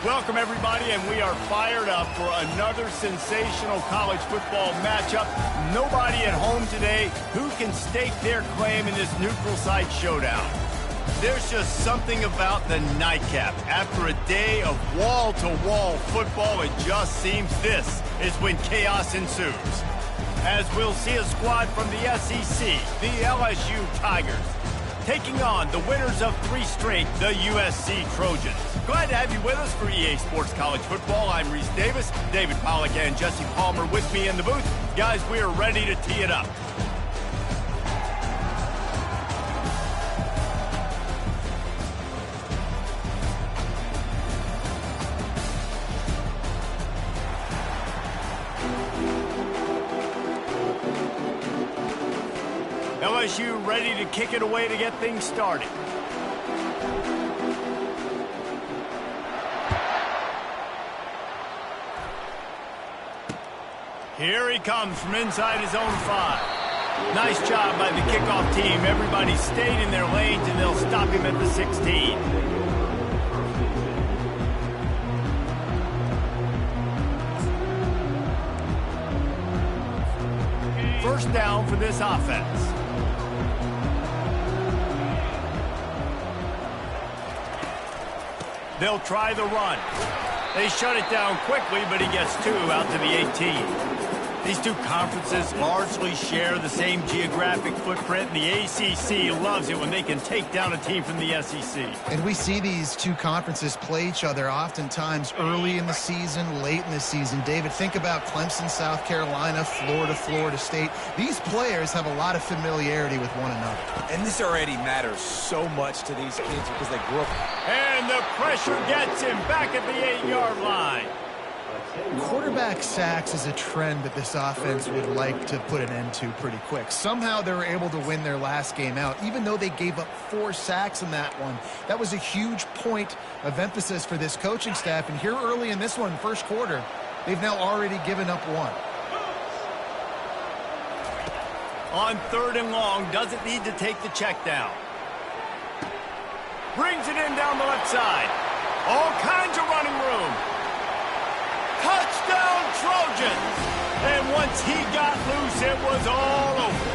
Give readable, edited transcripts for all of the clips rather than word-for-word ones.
Welcome, everybody, and we are fired up for another sensational college football matchup. Nobody at home today who can stake their claim in this neutral site showdown. There's just something about the nightcap. After a day of wall-to-wall football, it just seems this is when chaos ensues. As we'll see a squad from the SEC, the LSU Tigers, taking on the winners of 3 straight, the USC Trojans. Glad to have you with us for EA Sports College Football. I'm Reese Davis, David Pollack and Jesse Palmer with me in the booth. Guys, we are ready to tee it up. LSU ready to kick it away to get things started. Here he comes from inside his own 5. Nice job by the kickoff team. Everybody stayed in their lanes, and they'll stop him at the 16. First down for this offense. They'll try the run. They shut it down quickly, but he gets 2 out to the 18. These two conferences largely share the same geographic footprint, and the ACC loves it when they can take down a team from the SEC. And we see these two conferences play each other oftentimes early in the season, late in the season. David, think about Clemson, South Carolina, Florida, Florida State. These players have a lot of familiarity with one another. And this already matters so much to these kids because they grew up. And the pressure gets him back at the 8-yard line. Quarterback sacks is a trend that this offense would like to put an end to pretty quick. Somehow they were able to win their last game out, even though they gave up 4 sacks in that one. That was a huge point of emphasis for this coaching staff. And here early in this one, first quarter, they've now already given up 1. On 3rd and long, doesn't need to take the check down. Brings it in down the left side. All kinds of running room. Touchdown, Trojans! And once he got loose, it was all over.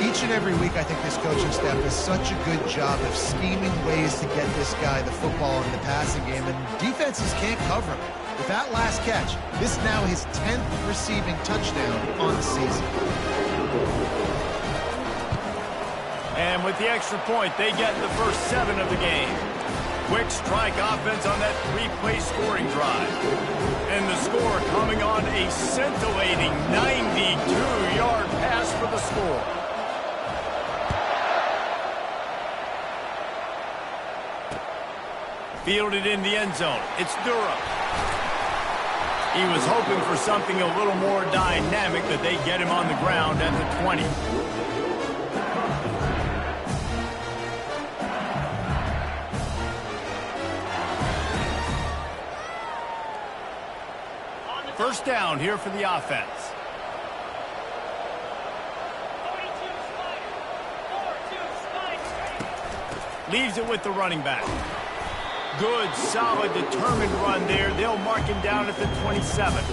Each and every week, I think this coaching staff does such a good job of scheming ways to get this guy the football in the passing game, and defenses can't cover him. With that last catch, this is now his 10th receiving touchdown on the season. And with the extra point, they get the first 7 of the game. Quick strike offense on that 3-play scoring drive. And the score coming on a scintillating 92-yard pass for the score. Fielded in the end zone. It's Durham. He was hoping for something a little more dynamic, that they get him on the ground at the 20. First down here for the offense. Leaves it with the running back. Good, solid, determined run there. They'll mark him down at the 27.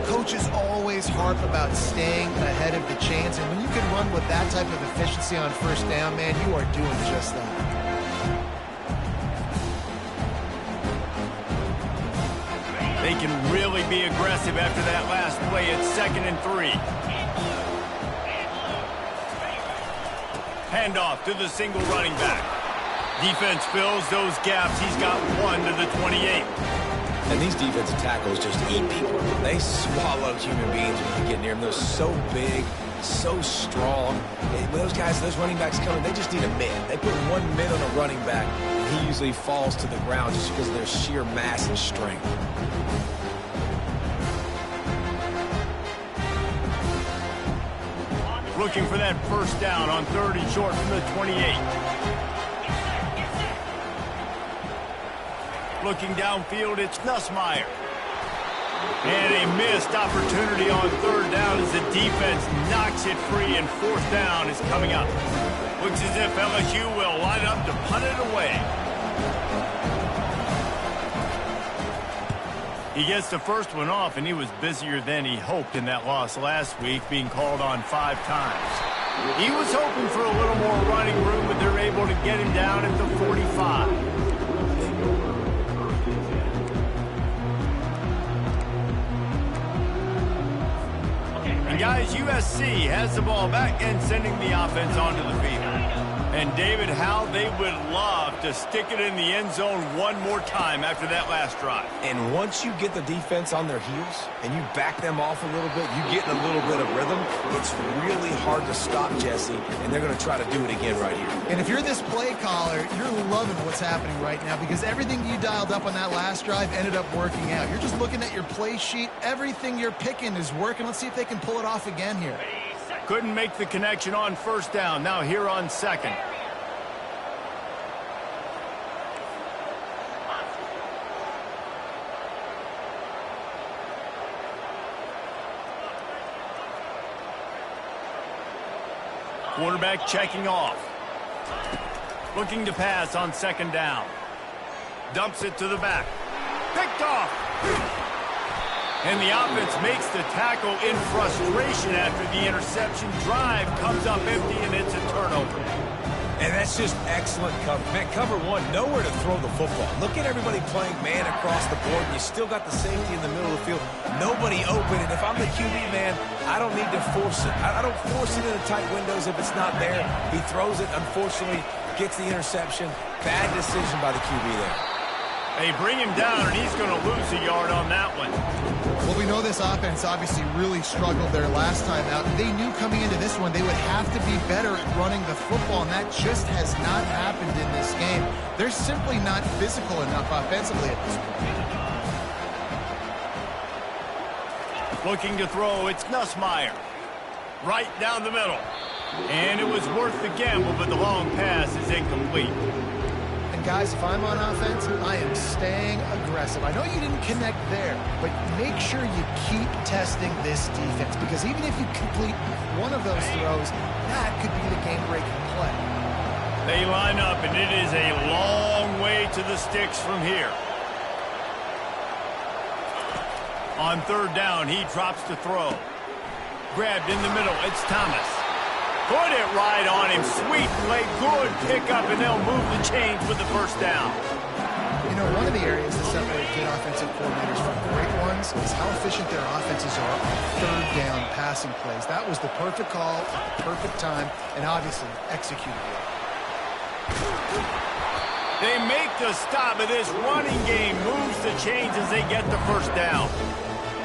Coaches always harp about staying ahead of the chains, and when you can run with that type of efficiency on first down, man, you are doing just that. They can really be aggressive after that last play. It's 2nd and 3. Handoff to the single running back. Defense fills those gaps. He's got 1 to the 28. And these defensive tackles just eat people. They swallow human beings when you get near them. They're so big, so strong. When those guys, those running backs coming, they just need a mid. They put 1 mid on a running back, and he usually falls to the ground just because of their sheer mass and strength. Looking for that first down on 3rd and short from the 28. Looking downfield, it's Nussmeier. And a missed opportunity on 3rd down as the defense knocks it free, and 4th down is coming up. Looks as if LSU will line up to punt it away. He gets the first one off, and he was busier than he hoped in that loss last week, being called on 5 times. He was hoping for a little more running room, but they're able to get him down at the 45. And guys, USC has the ball back and sending the offense onto the field. And David, how they would love to stick it in the end zone one more time after that last drive. And once you get the defense on their heels and you back them off a little bit, you get in a little bit of rhythm, it's really hard to stop Jesse, and they're going to try to do it again right here. And if you're this play caller, you're loving what's happening right now because everything you dialed up on that last drive ended up working out. You're just looking at your play sheet. Everything you're picking is working. Let's see if they can pull it off again here. Couldn't make the connection on first down. Now here on second. Quarterback checking off. Looking to pass on second down. Dumps it to the back. Picked off. And the offense makes the tackle in frustration after the interception. Drive comes up empty, and it's a turnover. And that's just excellent cover. Man, cover one, nowhere to throw the football. Look at everybody playing man across the board, and you still got the safety in the middle of the field. Nobody open, and if I'm the QB, man, I don't need to force it. I don't force it into tight windows if it's not there. He throws it, unfortunately, gets the interception. Bad decision by the QB there. They bring him down, and he's going to lose a yard on that one. Well, we know this offense obviously really struggled their last time out. They knew coming into this one they would have to be better at running the football, and that just has not happened in this game. They're simply not physical enough offensively at this point. Looking to throw, it's Nussmeier. Right down the middle. And it was worth the gamble, but the long pass is incomplete. And guys, if I'm on offense, I am staying aggressive. I know you didn't connect there, but make sure you keep testing this defense because even if you complete one of those throws, that could be the game-breaking play. They line up, and it is a long way to the sticks from here. On third down, he drops to throw. Grabbed in the middle, it's Thomas. Put it right on him. Sweet play, good pickup, and they'll move the chains with the first down. You know, one of the areas that separate good offensive coordinators from great ones is how efficient their offenses are on third down passing plays. That was the perfect call at the perfect time, and obviously executed well. They make the stop, and this running game moves the chains as they get the first down.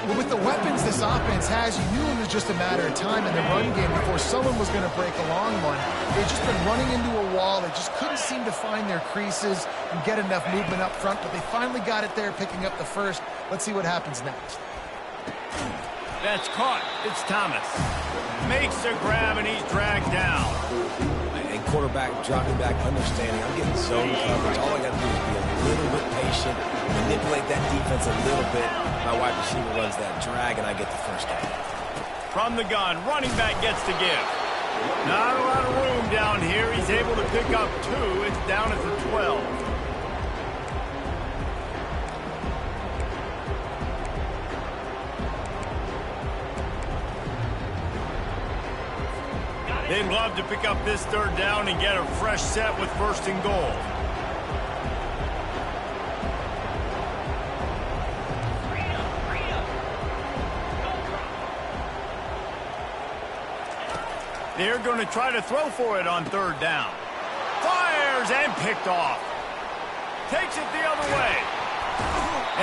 Well, with the weapons this offense has, you knew it was just a matter of time in the run game before someone was going to break a long one. They've just been running into a wall. They just couldn't seem to find their creases and get enough movement up front, but they finally got it there, picking up the first. Let's see what happens next. That's caught. It's Thomas. Makes a grab, and he's dragged down. And quarterback dropping back, understanding. I'm getting zone coverage. All I got to do is be a little bit patient, manipulate that defense a little bit. My wide receiver runs that drag, and I get the first down. From the gun, running back gets to give. Not a lot of room down here. He's able to pick up 2. It's down at the 12. They'd love to pick up this third down and get a fresh set with first and goal. They're going to try to throw for it on third down. Fires and picked off. Takes it the other way.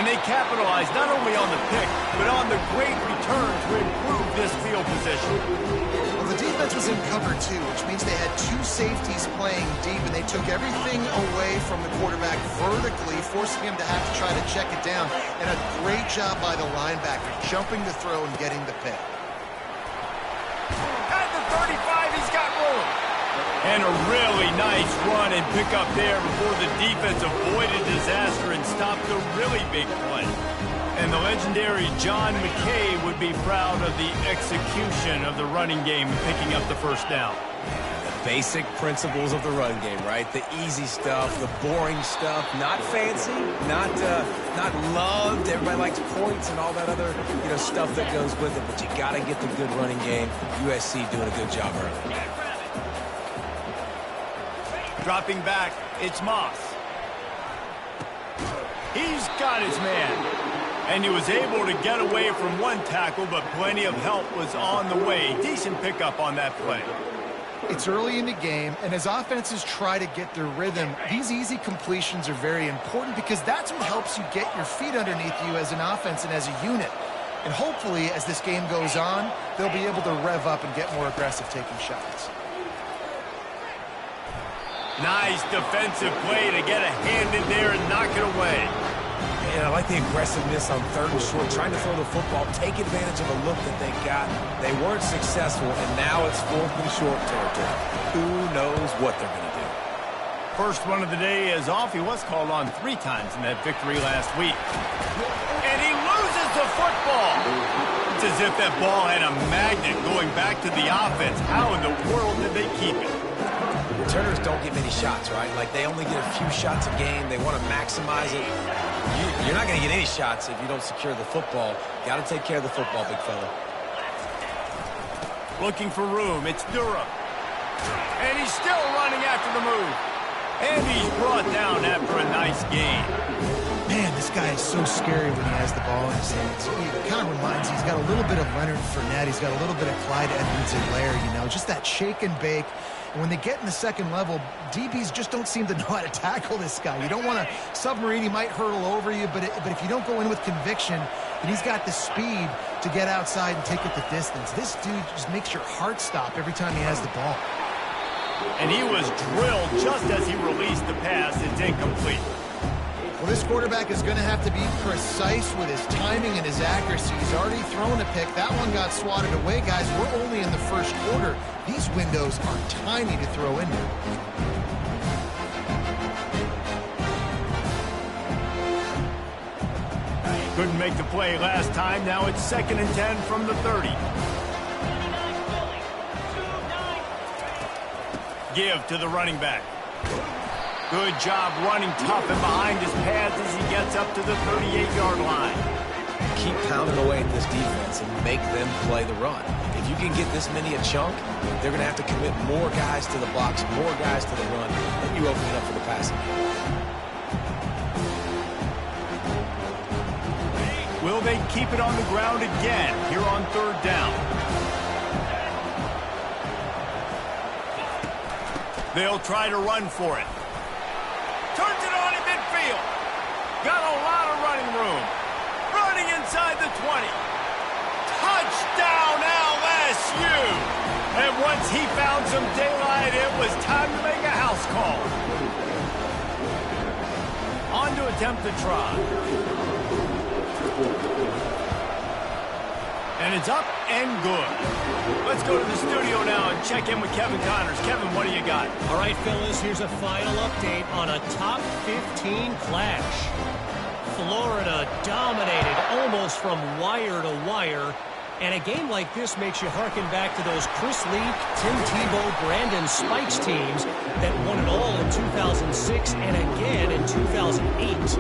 And they capitalize not only on the pick, but on the great return to improve this field position. Well, the defense was in cover 2, which means they had 2 safeties playing deep, and they took everything away from the quarterback vertically, forcing him to have to try to check it down. And a great job by the linebacker, jumping the throw and getting the pick. At the 35, he's got room. And a really nice run and pick up there before the defense avoided disaster and stopped a really big play. And the legendary John McKay would be proud of the execution of the running game and picking up the first down. Basic principles of the run game, right? The easy stuff, the boring stuff, not fancy, not loved. Everybody likes points and all that other, stuff that goes with it. But you got to get the good running game. USC doing a good job early. Dropping back, it's Moss. He's got his man. And he was able to get away from one tackle, but plenty of help was on the way. Decent pickup on that play. It's early in the game, and as offenses try to get their rhythm, these easy completions are very important because that's what helps you get your feet underneath you as an offense and as a unit. And hopefully, as this game goes on, they'll be able to rev up and get more aggressive taking shots. Nice defensive play to get a hand in there and knock it away. And I like the aggressiveness on 3rd and short, trying to throw the football, take advantage of a look that they got. They weren't successful, and now it's 4th and short territory. Who knows what they're going to do? First one of the day is off. He was called on 3 times in that victory last week. And he loses the football. It's as if that ball had a magnet going back to the offense. How in the world did they keep it? Returners don't get many shots, right? Like, they only get a few shots a game. They want to maximize it. You're not going to get any shots if you don't secure the football. Got to take care of the football, big fella. Looking for room. It's Durham. And he's still running after the move. And he's brought down after a nice gain. Man, this guy is so scary when he has the ball in his hands. He kind of reminds me, he's got a little bit of Leonard Fournette. He's got a little bit of Clyde Edwards-Helaire, just that shake and bake. And when they get in the second level, DBs just don't seem to know how to tackle this guy. You don't want to submarine. He might hurtle over you, but if you don't go in with conviction, and he's got the speed to get outside and take it the distance. This dude just makes your heart stop every time he has the ball. And he was drilled just as he released the pass. It's incomplete. Well, this quarterback is going to have to be precise with his timing and his accuracy. He's already thrown a pick. That one got swatted away, guys. We're only in the first quarter. These windows are tiny to throw into. Couldn't make the play last time. Now it's 2nd and 10 from the 30. Give to the running back. Good job running tough and behind his pads as he gets up to the 38-yard line. Keep pounding away at this defense and make them play the run. If you can get this many a chunk, they're going to have to commit more guys to the box, more guys to the run, and you open it up for the passing game. Will they keep it on the ground again here on 3rd down? They'll try to run for it. Turns it on in midfield. Got a lot of running room. Running inside the 20. Touchdown LSU! And once he found some daylight, it was time to make a house call. On to attempt the try. And it's up and good. Let's go to the studio now and check in with Kevin Connors. Kevin, what do you got? All right, fellas, here's a final update on a top 15 clash. Florida dominated almost from wire to wire. And a game like this makes you harken back to those Chris Leak, Tim Tebow, Brandon Spikes teams that won it all in 2006 and again in 2008.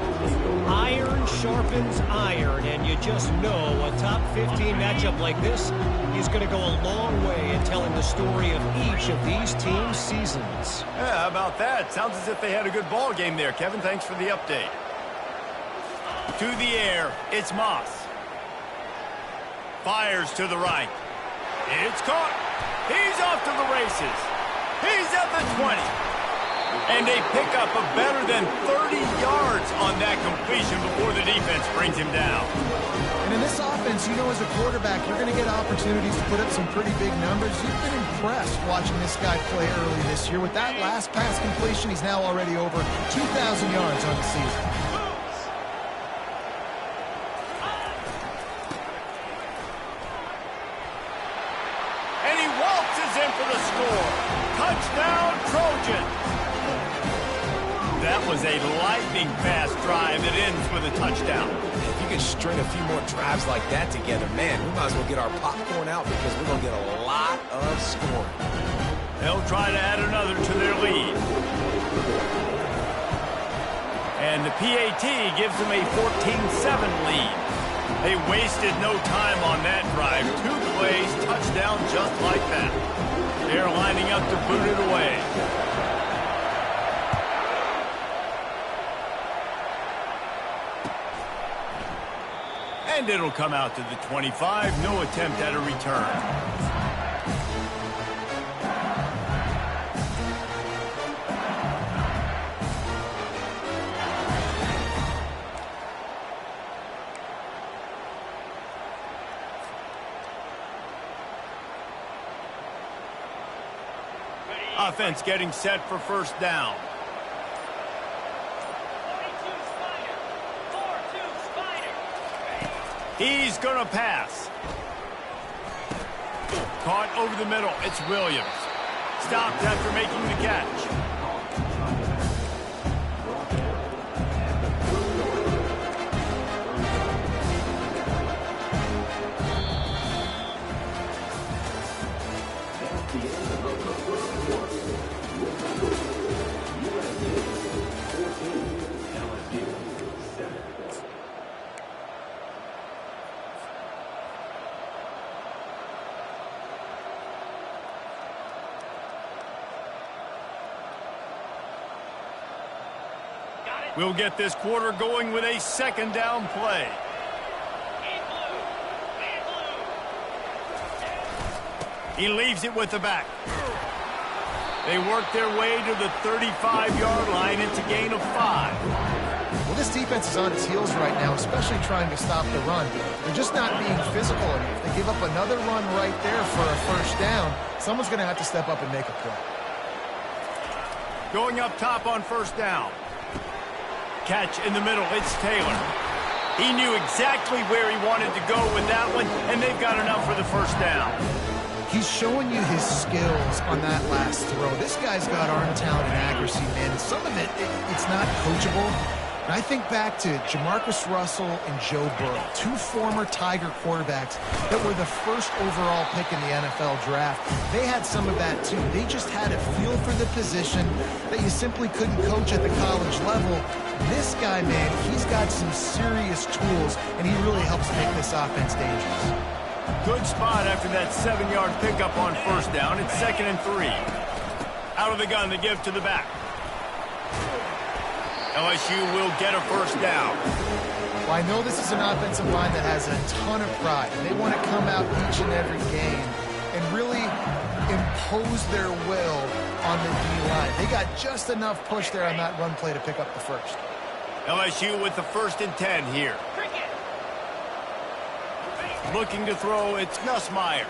Iron sharpens iron, and you just know a top 15 matchup like this is going to go a long way in telling the story of each of these teams' seasons. Yeah, how about that? Sounds as if they had a good ball game there. Kevin, thanks for the update. To the air, it's Moss. Fires to the right. It's caught. He's off to the races. He's at the 20. And they pick up a better than 30 yards on that completion before the defense brings him down. And in this offense, as a quarterback, you're going to get opportunities to put up some pretty big numbers. You've been impressed watching this guy play early this year. With that last pass completion, he's now already over 2,000 yards on the season. In for the score. Touchdown, Trojans. That was a lightning-fast drive that ends with a touchdown. If you can string a few more drives like that together, man, we might as well get our popcorn out because we're going to get a lot of scoring. They'll try to add another to their lead. And the PAT gives them a 14-7 lead. They wasted no time on that drive. 2 plays, touchdown just like that. They're lining up to boot it away. And it'll come out to the 25. No attempt at a return. Offense getting set for first down. 42 Spider. He's going to pass. Caught over the middle. It's Williams. Stopped after making the catch. We'll get this quarter going with a second down play. He leaves it with the back. They work their way to the 35-yard line. It's a gain of 5. Well, this defense is on its heels right now, especially trying to stop the run. They're just not being physical enough. They give up another run right there for a first down. Someone's going to have to step up and make a play. Going up top on first down. Catch in the middle. It's Taylor. He knew exactly where he wanted to go with that one, and they've got enough for the first down. He's showing you his skills on that last throw. This guy's got arm talent and accuracy, man. Some of it's not coachable. And I think back to Jamarcus Russell and Joe Burrow, 2 former Tiger quarterbacks that were the first overall pick in the NFL draft. They had some of that, too. They just had a feel for the position that you simply couldn't coach at the college level. This guy, man, he's got some serious tools, and he really helps make this offense dangerous. Good spot after that 7-yard pickup on first down. It's 2nd and 3. Out of the gun, they give to the back. LSU will get a first down. Well, I know this is an offensive line that has a ton of pride, and they want to come out each and every game and really impose their will on the D-line. They got just enough push there on that run play to pick up the first. LSU with the 1st and 10 here. Looking to throw, it's Nussmeier.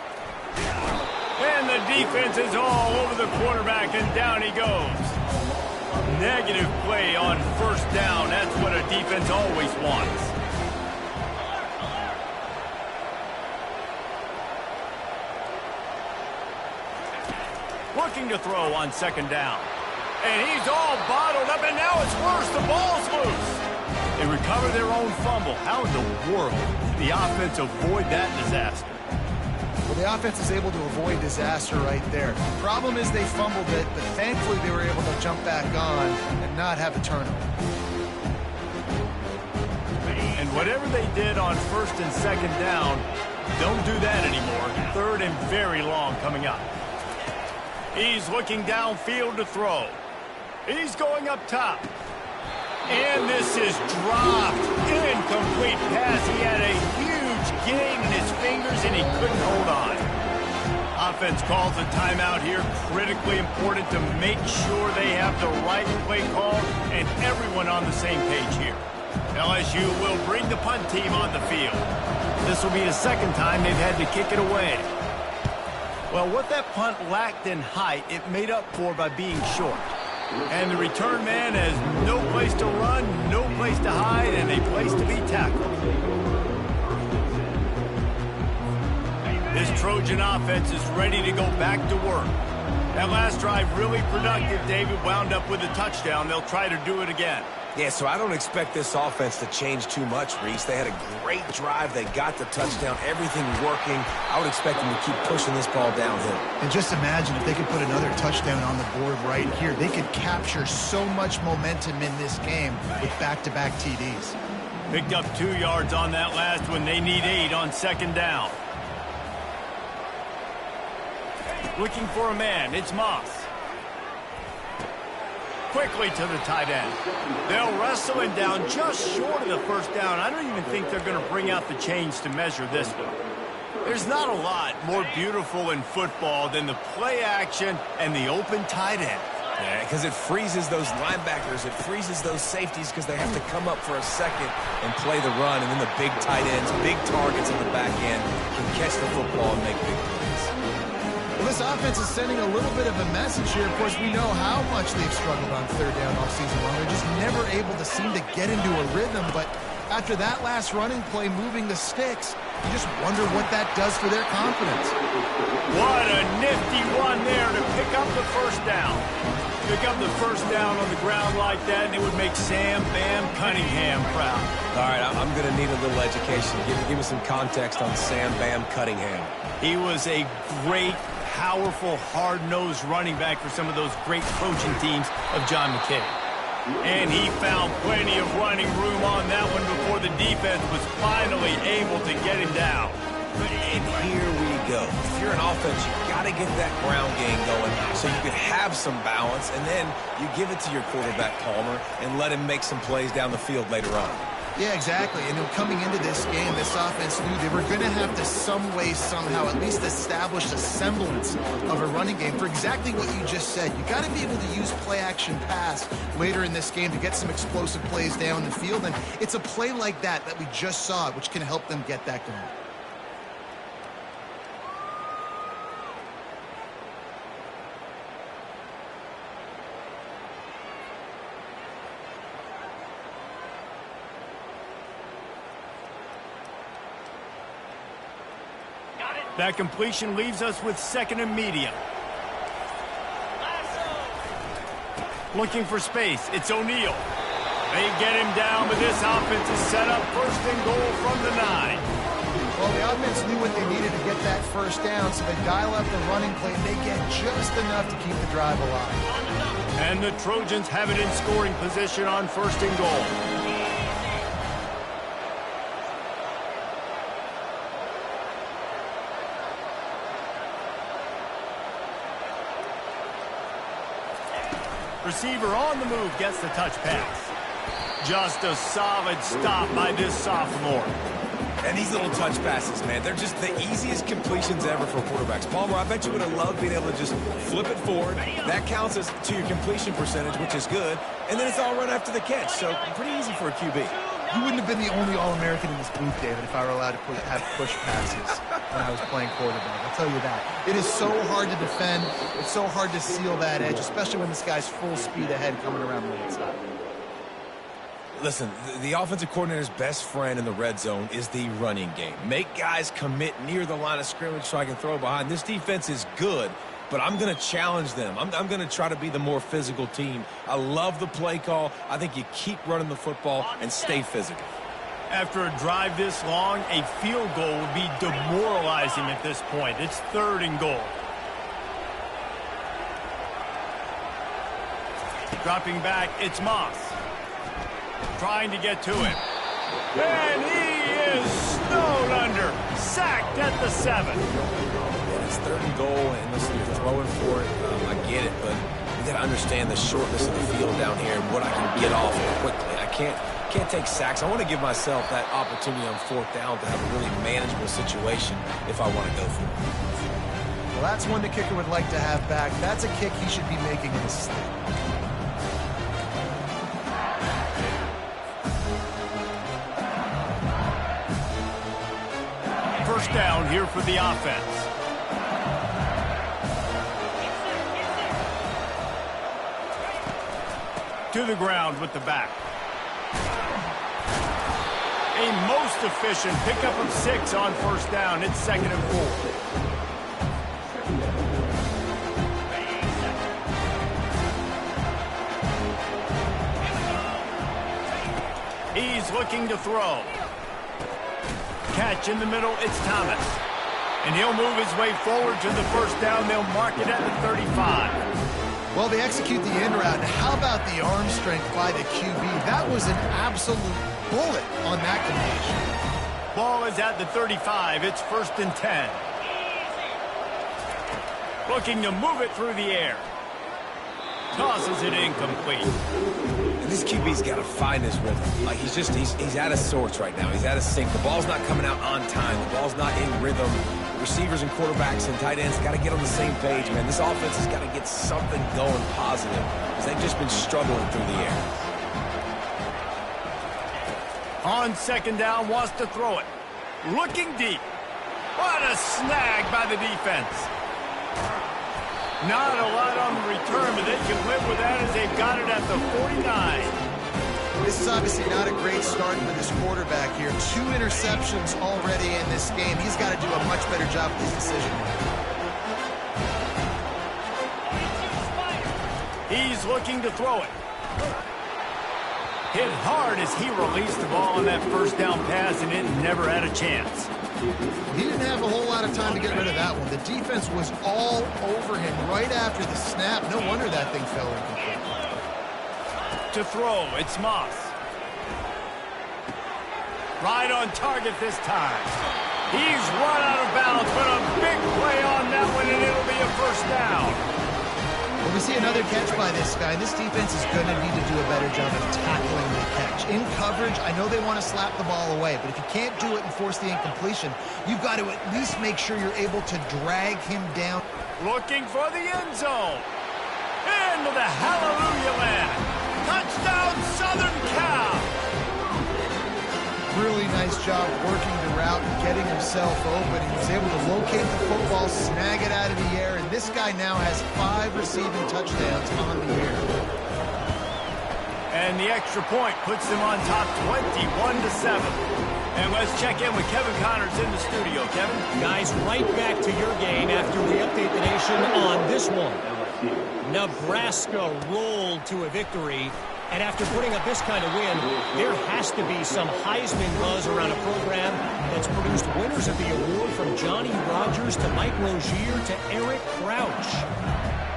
And the defense is all over the quarterback, and down he goes. Negative play on first down. That's what a defense always wants. Looking to throw on 2nd down. And he's all bottled up, and now it's worse. The ball's loose. They recover their own fumble. How in the world did the offense avoid that disaster? Well, the offense is able to avoid disaster right there. The problem is they fumbled it, but thankfully they were able to jump back on and not have a turnover. And whatever they did on 1st and 2nd down, don't do that anymore. 3rd and very long coming up. He's looking downfield to throw. He's going up top. And this is dropped. Incomplete pass. He had a huge gain in his fingers, and he couldn't hold on. Offense calls a timeout here. Critically important to make sure they have the right play call and everyone on the same page here. LSU will bring the punt team on the field. This will be the 2nd time they've had to kick it away. Well, what that punt lacked in height, it made up for by being short. And the return man has no place to run, no place to hide, and a place to be tackled. This Trojan offense is ready to go back to work. That last drive really productive. David wound up with a touchdown. They'll try to do it again. Yeah, so I don't expect this offense to change too much, Reese. They had a great drive. They got the touchdown. Everything working. I would expect them to keep pushing this ball downhill. And just imagine if they could put another touchdown on the board right here. They could capture so much momentum in this game with back-to-back TDs. Picked up 2 yards on that last one. They need 8 on second down. Looking for a man. It's Moss. Quickly to the tight end. They'll wrestle him down just short of the first down. I don't even think they're going to bring out the chains to measure this one. There's not a lot more beautiful in football than the play action and the open tight end. Yeah, because it freezes those linebackers. It freezes those safeties because they have to come up for a second and play the run. And then the big tight ends, big targets on the back end can catch the football and make big plays. Well, this offense is sending a little bit of a message here. Of course, we know how much they've struggled on third down all season long. They're just never able to seem to get into a rhythm. But after that last running play, moving the sticks, you just wonder what that does for their confidence. What a nifty run there to pick up the first down. Pick up the first down on the ground like that, and it would make Sam Bam Cunningham proud. All right, I'm going to need a little education. Give me some context on Sam Bam Cunningham. He was a great, powerful, hard-nosed running back for some of those great coaching teams of John McKay. And he found plenty of running room on that one before the defense was finally able to get him down. And here we go. If you're an offense, you got to get that ground game going so you can have some balance, and then you give it to your quarterback, Palmer, and let him make some plays down the field later on. Yeah, exactly. And coming into this game, this offense knew they were going to have to some way, somehow, at least establish a semblance of a running game for exactly what you just said. You got to be able to use play-action pass later in this game to get some explosive plays down the field. And it's a play like that we just saw, which can help them get that going. That completion leaves us with second and medium. Looking for space. It's O'Neal. They get him down, but this offense is set up first and goal from the 9. Well, the offense knew what they needed to get that first down, so they dial up the running play, and they get just enough to keep the drive alive. And the Trojans have it in scoring position on first and goal. Receiver on the move gets the touch pass. Just a solid stop by this sophomore. And these little touch passes, man, they're just the easiest completions ever for quarterbacks. Palmer, I bet you would have loved being able to just flip it forward. That counts as to your completion percentage, which is good. And then it's all run after the catch, so pretty easy for a QB. You wouldn't have been the only All-American in this booth, David, if I were allowed to have push passes when I was playing quarterback. I'll tell you that. It is so hard to defend. It's so hard to seal that edge, especially when this guy's full speed ahead coming around the inside. Listen, the offensive coordinator's best friend in the red zone is the running game. Make guys commit near the line of scrimmage so I can throw behind. This defense is good, but I'm going to challenge them. I'm going to try to be the more physical team. I love the play call. I think you keep running the football and stay physical. After a drive this long, a field goal would be demoralizing at this point. It's third and goal. Dropping back, it's Moss. Trying to get to it. And he is snowed under. Sacked at the 7. Yeah, it's third and goal, and listen, you're throwing for it. I get it, but you got to understand the shortness of the field down here and what I can get off quickly. I can't take sacks. I want to give myself that opportunity on fourth down to have a really manageable situation if I want to go for it. Well, that's one the kicker would like to have back. That's a kick he should be making in his sleep. First down here for the offense. To the ground with the back. A most efficient pickup of 6 on first down. It's second and 4. looking to throw. Catch in the middle, it's Thomas. And he'll move his way forward to the first down. They'll mark it at the 35. Well, they execute the end route. And how about the arm strength by the QB? That was an absolute bullet on that completion. Ball is at the 35. It's 1st and 10. Looking to move it through the air. Tosses it incomplete. And this QB's got to find his rhythm. Like he's out of sorts right now. He's out of sync. The ball's not coming out on time. The ball's not in rhythm. Receivers and quarterbacks and tight ends got to get on the same page, man. This offense has got to get something going positive because they've just been struggling through the air. On 2nd down, wants to throw it. Looking deep. What a snag by the defense. Not a lot on the return, but they can live with that as they've got it at the 49. This is obviously not a great start for this quarterback here. 2 interceptions already in this game. He's got to do a much better job with his decision. He's looking to throw it. Hit hard as he released the ball on that 1st down pass, and it never had a chance. He didn't have a whole lot of time to get rid of that one. The defense was all over him right after the snap. No wonder that thing fell incomplete. To throw, it's Moss. Right on target this time. He's run out of bounds, but a big play on that one, and it'll be a 1st down. Well, we see another catch by this guy. This defense is going to need to do a better job of tackling the catch. In coverage, I know they want to slap the ball away, but if you can't do it and force the incompletion, you've got to at least make sure you're able to drag him down. Looking for the end zone. Into the hallelujah land. Touchdown, Southern Cal. Really nice job working the route and getting himself open. He was able to locate the football, snag it out of the air, and this guy now has 5 receiving touchdowns on the year. And the extra point puts them on top 21-7. And let's check in with Kevin Connors in the studio. Kevin? Guys, right back to your game after we update the nation on this one. Nebraska rolled to a victory. And after putting up this kind of win, there has to be some Heisman buzz around a program that's produced winners of the award from Johnny Rodgers to Mike Rozier to Eric Crouch.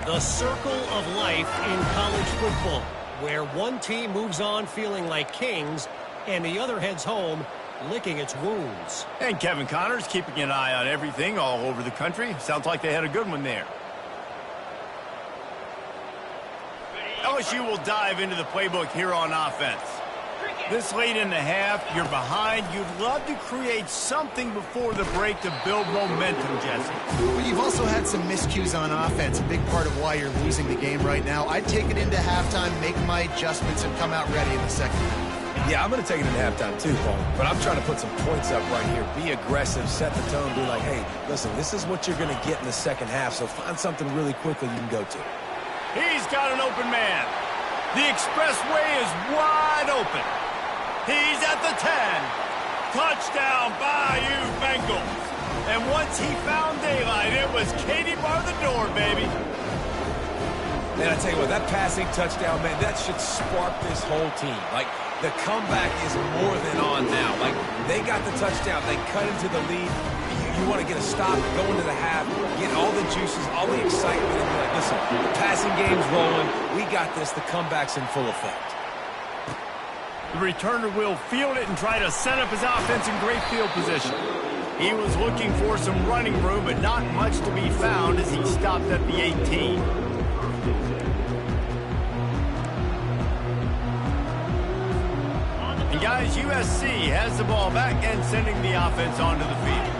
The circle of life in college football, where one team moves on feeling like kings and the other heads home licking its wounds. And Kevin Connors keeping an eye on everything all over the country. Sounds like they had a good one there. LSU will dive into the playbook here on offense. This late in the half, you're behind. You'd love to create something before the break to build momentum, Jesse. But you've also had some miscues on offense, a big part of why you're losing the game right now. I'd take it into halftime, make my adjustments, and come out ready in the second half. Yeah, I'm going to take it into halftime too, Paul. But I'm trying to put some points up right here. Be aggressive, set the tone, be like, hey, listen, this is what you're going to get in the second half, so find something really quickly you can go to. He's got an open man. The expressway is wide open. He's at the 10. Touchdown, Bayou Bengals. And once he found daylight, it was Katie bar the door, baby. Man, I tell you what, that passing touchdown, man, that should spark this whole team. Like, the comeback is more than on now. Like, they got the touchdown. They cut into the lead. You want to get a stop, go into the half, get all the juices, all the excitement, and be like, listen, the passing game's rolling. We got this. The comeback's in full effect. The returner will field it and try to set up his offense in great field position. He was looking for some running room, but not much to be found as he stopped at the 18. And guys, USC has the ball back and sending the offense onto the field.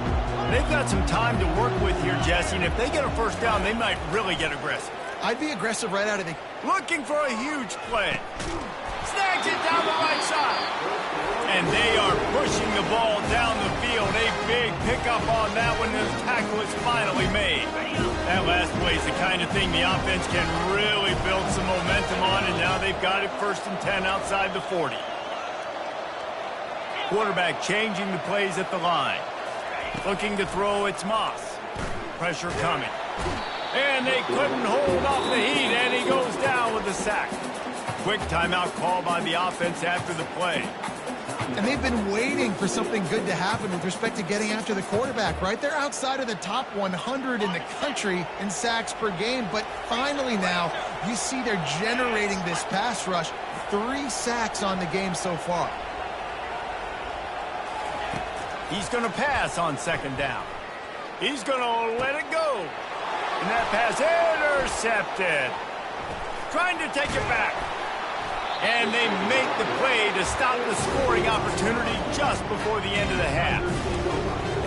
They've got some time to work with here, Jesse, and if they get a 1st down, they might really get aggressive. I'd be aggressive right out of the... Looking for a huge play. Snags it down the right side. And they are pushing the ball down the field. A big pickup on that one. The tackle is finally made. That last play is the kind of thing the offense can really build some momentum on, and now they've got it 1st and 10 outside the 40. Quarterback changing the plays at the line. Looking to throw, it's Moss. Pressure coming. And they couldn't hold off the heat, and he goes down with a sack. Quick timeout call by the offense after the play. And they've been waiting for something good to happen with respect to getting after the quarterback, right? They're outside of the top 100 in the country in sacks per game, but finally now you see they're generating this pass rush. 3 sacks on the game so far. He's going to pass on second down. He's going to let it go. And that pass intercepted. Trying to take it back. And they make the play to stop the scoring opportunity just before the end of the half.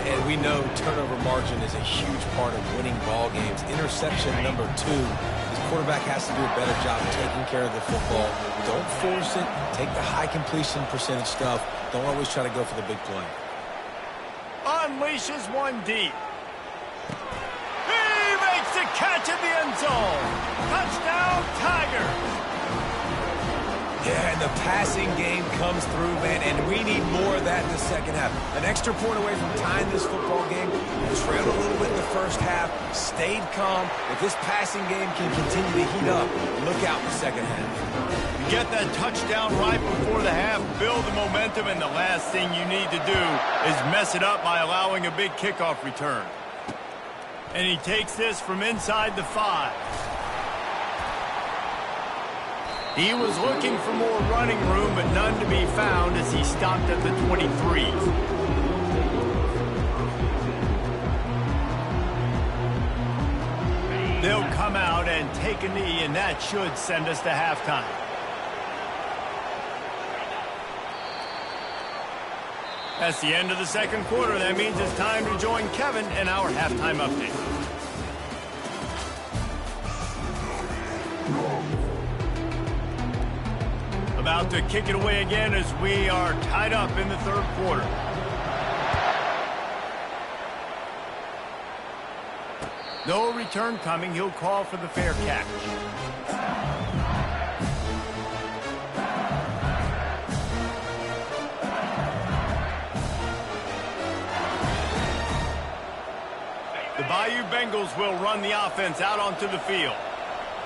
And we know turnover margin is a huge part of winning ball games. Interception number 2. His quarterback has to do a better job taking care of the football. Don't force it. Take the high completion percentage stuff. Don't always try to go for the big play. Unleashes one deep. He makes the catch in the end zone. Touchdown, Tigers. Yeah, and the passing game comes through, man, and we need more of that in the second half. An extra point away from tying this football game. Trailed a little bit in the first half, stayed calm. If this passing game can continue to heat up, look out in the second half. You get that touchdown right before the half, build the momentum, and the last thing you need to do is mess it up by allowing a big kickoff return. And he takes this from inside the 5. He was looking for more running room, but none to be found as he stopped at the 23. They'll come out and take a knee, and that should send us to halftime. That's the end of the second quarter. That means it's time to join Kevin in our halftime update. About to kick it away again as we are tied up in the third quarter. No return coming. He'll call for the fair catch. The Bayou Bengals will run the offense out onto the field.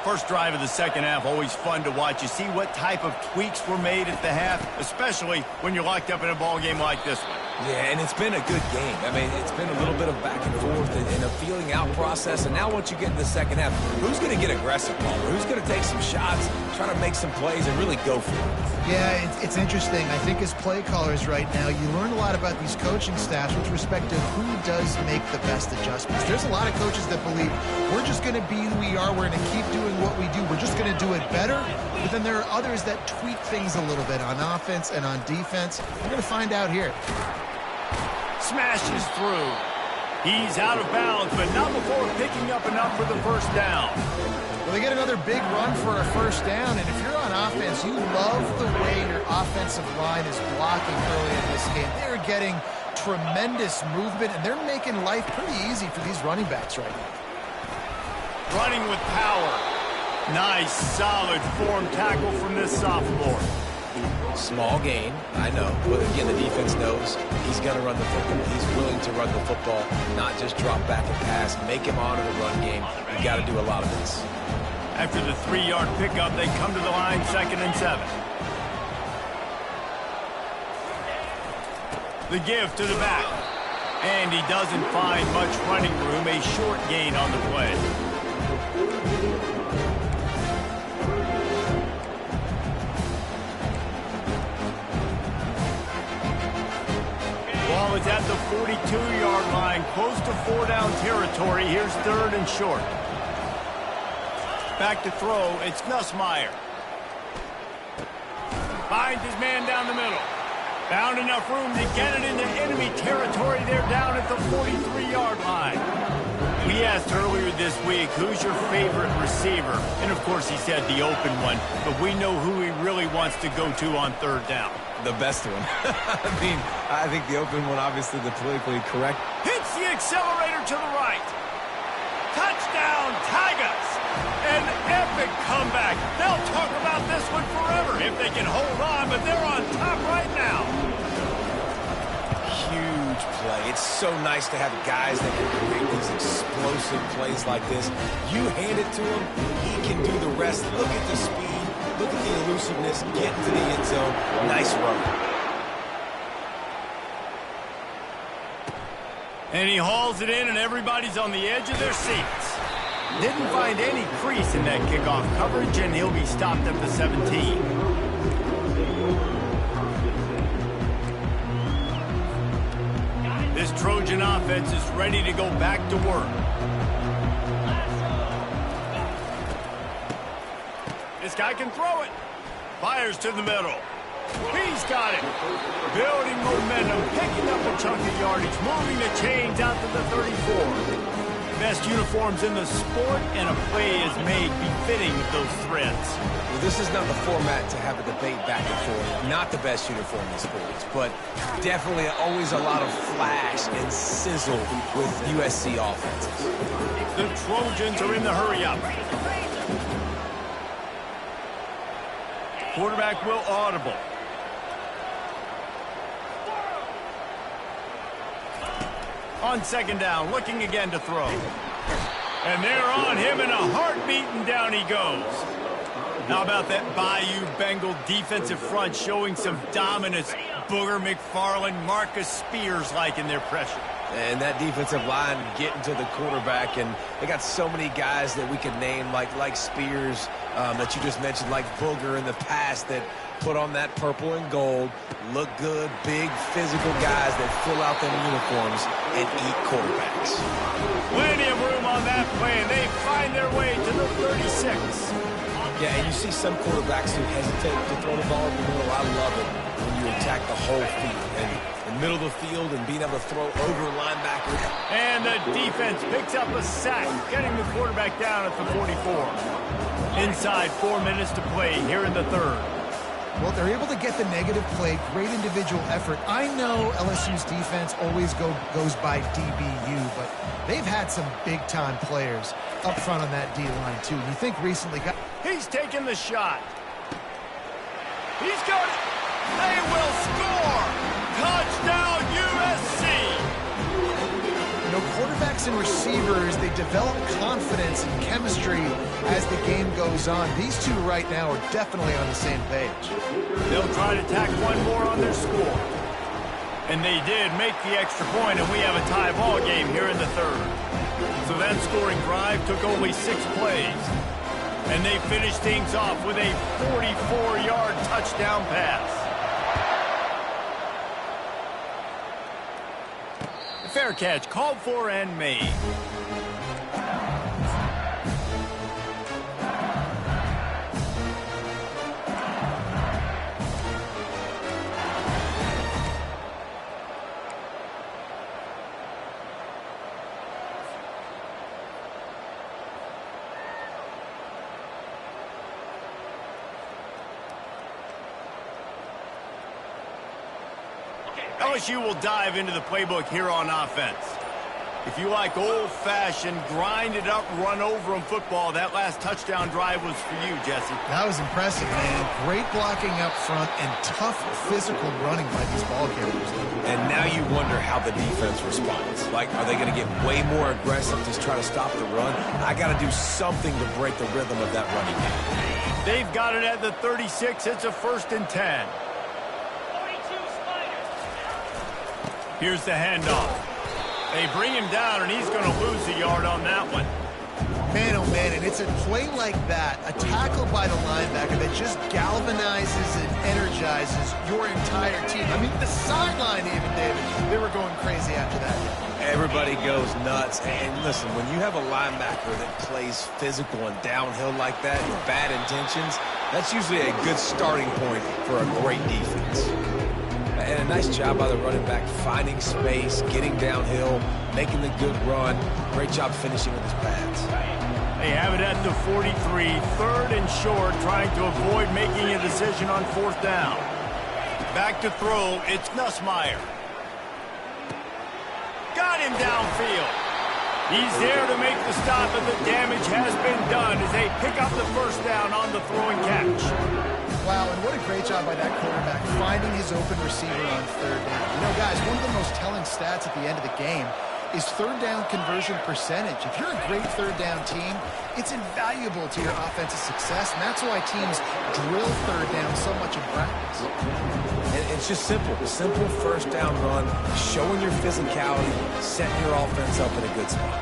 First drive of the second half, always fun to watch. You see what type of tweaks were made at the half, especially when you're locked up in a ball game like this one. Yeah, and it's been a good game. I mean, it's been a little bit of back and forth and a feeling out process. And now once you get in the second half, who's going to get aggressive, Palmer? Who's going to take some shots, try to make some plays, and really go for it? Yeah, it's interesting. I think as play callers right now, you learn a lot about these coaching staffs with respect to who does make the best adjustments. There's a lot of coaches that believe we're just going to be who we are. We're going to keep doing what we do. We're just going to do it better. But then there are others that tweak things a little bit on offense and on defense. We're going to find out here. Smashes through. He's out of bounds, but not before picking up enough for the first down. Well, they get another big run for a first down, and if you're on offense, you love the way your offensive line is blocking early in this game. They're getting tremendous movement, and they're making life pretty easy for these running backs right now. Running with power. Nice, solid form tackle from this sophomore. Small gain, I know. But again, the defense knows he's going to run the football. He's willing to run the football, not just drop back and pass, make him honor the run game. You've got to do a lot of this. After the 3-yard pickup, they come to the line, 2nd and 7. The give to the back. And he doesn't find much running room. A short gain on the play. Ball is at the 42-yard line, close to 4-down territory. Here's 3rd and short. Back to throw, it's Nussmeier. Finds his man down the middle. Found enough room to get it into enemy territory. They're down at the 43-yard line. We asked earlier this week, who's your favorite receiver? And, of course, he said the open one. But we know who he really wants to go to on 3rd down. The best one. I think the open one, obviously the politically correct. Hits the accelerator to the right. Touchdown, Tigers. An epic comeback. They'll talk about this one forever if they can hold on, but they're on top right now. Huge play. It's so nice to have guys that can create these explosive plays like this. You hand it to him, he can do the rest. Look at the speed. Look at the elusiveness, get to the end zone. Nice run. And he hauls it in, and everybody's on the edge of their seats. Didn't find any crease in that kickoff coverage, and he'll be stopped at the 17. This Trojan offense is ready to go back to work. This guy can throw it. Fires to the middle. He's got it. Building momentum, picking up a chunk of yardage, moving the chains out to the 34. Best uniforms in the sport, and a play is made befitting of those threats. Well, this is not the format to have a debate back and forth. Not the best uniform in sports, but definitely always a lot of flash and sizzle with USC offenses. The Trojans are in the hurry-up. Quarterback will audible. On second down, looking again to throw. And they're on him in a heartbeat, and down he goes. How about that Bayou Bengal defensive front showing some dominance? Booger McFarland, Marcus Spears-like in their pressure. And that defensive line getting to the quarterback, and they got so many guys that we could name, like Spears, that you just mentioned, like Booger in the past, that put on that purple and gold, look good, big, physical guys that fill out them uniforms and eat quarterbacks. Plenty of room on that play, and they find their way to the 36. Yeah, and you see some quarterbacks who hesitate to throw the ball in the middle. I love it when you attack the whole field. And in the middle of the field and being able to throw over linebackers. And the defense picks up a sack, getting the quarterback down at the 44. Inside 4 minutes to play here in the third. Well, they're able to get the negative play, great individual effort. I know LSU's defense always goes by DBU, but they've had some big-time players up front on that D-line, too. You think recently... He's taking the shot. He's got it. They will score. Touchdown, USC. You know, quarterbacks and receivers, they develop confidence and chemistry as the game goes on. These two right now are definitely on the same page. They'll try to tack one more on their score. And they did make the extra point, and we have a tie ball game here in the third. So that scoring drive took only 6 plays. And they finished things off with a 44-yard touchdown pass. Fair catch, called for and made. LSU will dive into the playbook here on offense. If you like old-fashioned, grind-it-up, run-over-'em football, that last touchdown drive was for you, Jesse. That was impressive, man. Great blocking up front and tough physical running by these ball carriers. And now you wonder how the defense responds. Like, are they going to get way more aggressive, just try to stop the run? I got to do something to break the rhythm of that running game. They've got it at the 36. It's a 1st and 10. Here's the handoff. They bring him down, and he's going to lose a yard on that one. Man, oh man, and it's a play like that, a tackle by the linebacker that just galvanizes and energizes your entire team. I mean, the sideline even, David, they were going crazy after that. Everybody goes nuts. And listen, when you have a linebacker that plays physical and downhill like that with bad intentions, that's usually a good starting point for a great defense. And a nice job by the running back, finding space, getting downhill, making the good run. Great job finishing with his pads. They have it at the 43, 3rd and short, trying to avoid making a decision on 4th down. Back to throw, it's Nussmeier. Got him downfield. He's there to make the stop, and the damage has been done as they pick up the 1st down on the throwing catch. Wow, and what a great job by that quarterback, finding his open receiver on 3rd down. You know, guys, one of the most telling stats at the end of the game is third down conversion percentage. If you're a great third down team, it's invaluable to your offensive success, and that's why teams drill third down so much in practice. And it's just simple. Simple first down run, showing your physicality, setting your offense up in a good spot.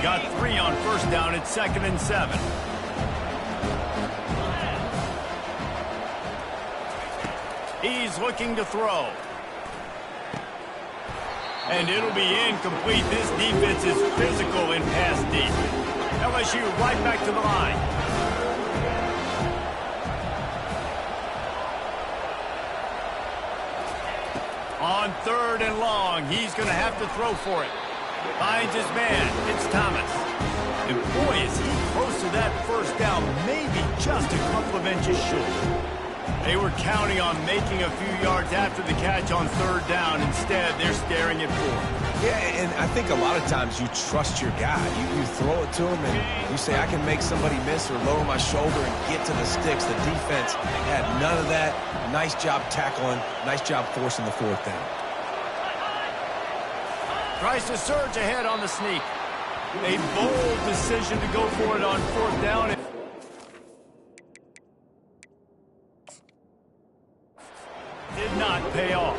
Got 3 on first down at 2nd and 7. He's looking to throw. And it'll be incomplete. This defense is physical in pass deep. LSU right back to the line. On 3rd and long, he's going to have to throw for it. Finds his man. It's Thomas. And boy, is he close to that first down, maybe just a couple of inches short. They were counting on making a few yards after the catch on 3rd down. Instead, they're staring at 4th. Yeah, and I think a lot of times you trust your guy. You throw it to him, and you say, I can make somebody miss or lower my shoulder and get to the sticks. The defense had none of that. Nice job tackling. Nice job forcing the 4th down. Tries to surge ahead on the sneak. A bold decision to go for it on 4th down. Did not pay off.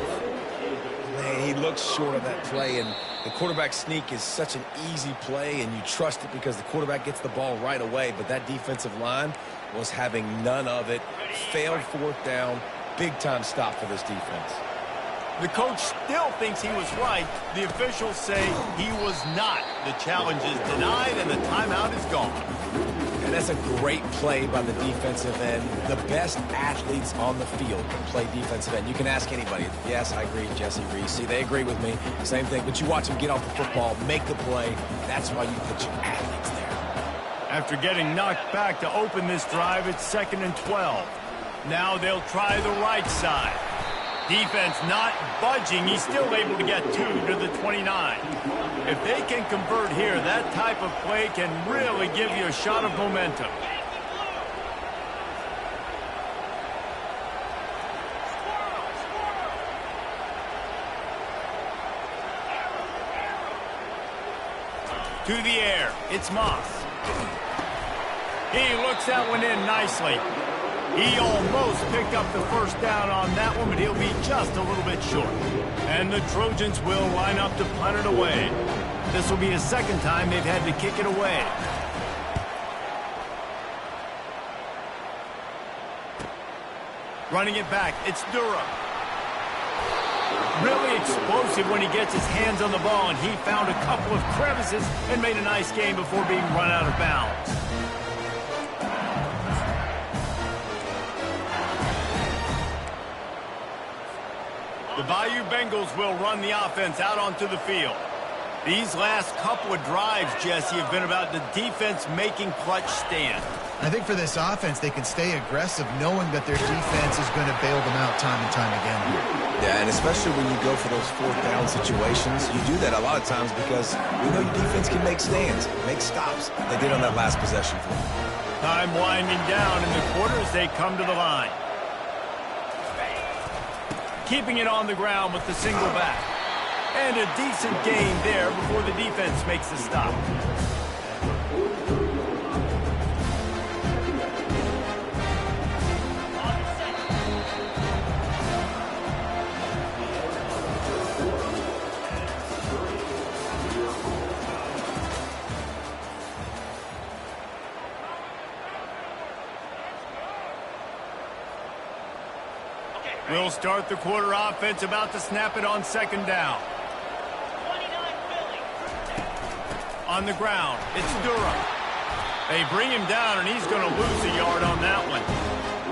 Man, he looks short of that play, and the quarterback sneak is such an easy play, and you trust it because the quarterback gets the ball right away, but that defensive line was having none of it. Failed 4th down. Big-time stop for this defense. The coach still thinks he was right. The officials say he was not. The challenge is denied, and the timeout is gone. And that's a great play by the defensive end. The best athletes on the field can play defensive end. You can ask anybody. Yes, I agree, Jesse Reese. See, they agree with me. Same thing. But you watch them get off the football, make the play. That's why you put your athletes there. After getting knocked back to open this drive, it's 2nd and 12. Now they'll try the right side. Defense not budging. He's still able to get 2 to the 29. If they can convert here, that type of play can really give you a shot of momentum. To the air. It's Moss. He looks that one in nicely. He almost picked up the first down on that one, but he'll be just a little bit short. And the Trojans will line up to punt it away. This will be a 2nd time they've had to kick it away. Running it back, it's Durham. Really explosive when he gets his hands on the ball, and he found a couple of crevices and made a nice game before being run out of bounds. The Bayou Bengals will run the offense out onto the field. These last couple of drives, Jesse, have been about the defense making clutch stands. I think for this offense, they can stay aggressive knowing that their defense is going to bail them out time and time again. Yeah, and especially when you go for those 4th down situations, you do that a lot of times because we know your defense can make stands, make stops. They did on that last possession for them. Time winding down in the quarter as they come to the line. Keeping it on the ground with the single back. And a decent gain there before the defense makes the stop. We'll start the quarter offense, about to snap it on 2nd down. On the ground, it's Durham. They bring him down, and he's going to lose a yard on that one.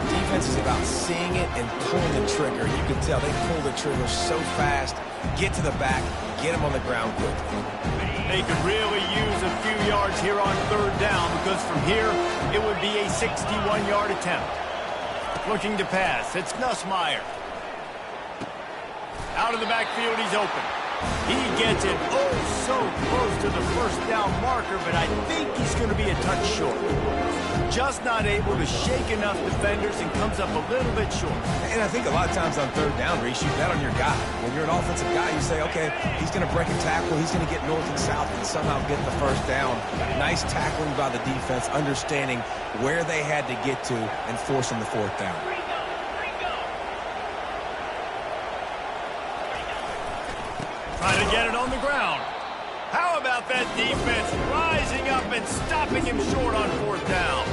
Defense is about seeing it and pulling the trigger. You can tell they pull the trigger so fast, get to the back, get him on the ground quickly. They could really use a few yards here on 3rd down because from here, it would be a 61-yard attempt. Looking to pass. It's Nussmeier. Out of the backfield, he's open. He gets it oh so close to the first down marker, but I think he's going to be a touch short. Just not able to shake enough defenders and comes up a little bit short. And I think a lot of times on third down, Reese, you bet on your guy. When you're an offensive guy, you say, okay, he's going to break a tackle, he's going to get north and south and somehow get the first down. Nice tackling by the defense, understanding where they had to get to and forcing the fourth down. Trying to get it on the ground. How about that defense rising up and stopping him short on fourth down?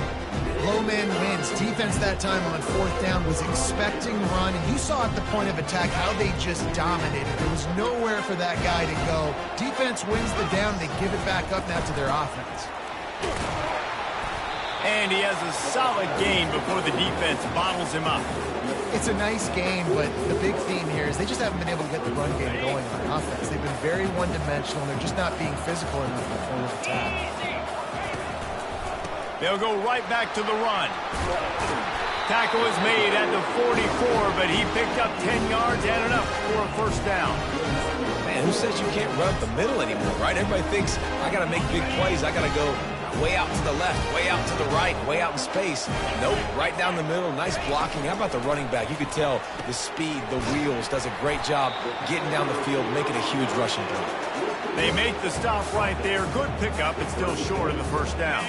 Low man wins. Defense that time on fourth down was expecting run, and you saw at the point of attack how they just dominated. There was nowhere for that guy to go. Defense wins the down. They give it back up now to their offense. And he has a solid gain before the defense bottles him up. It's a nice game, but the big theme here is they just haven't been able to get the run game going on offense. They've been very one-dimensional, and they're just not being physical enough in the form of attack. They'll go right back to the run. Tackle is made at the 44, but he picked up 10 yards and enough for a first down. Man, who says you can't run up the middle anymore, right? Everybody thinks, I got to make big plays. I got to go way out to the left, way out to the right, way out in space. Nope, right down the middle, nice blocking. How about the running back? You could tell the speed, the wheels, does a great job getting down the field, making a huge rushing play. They make the stop right there. Good pickup, but still short of the first down.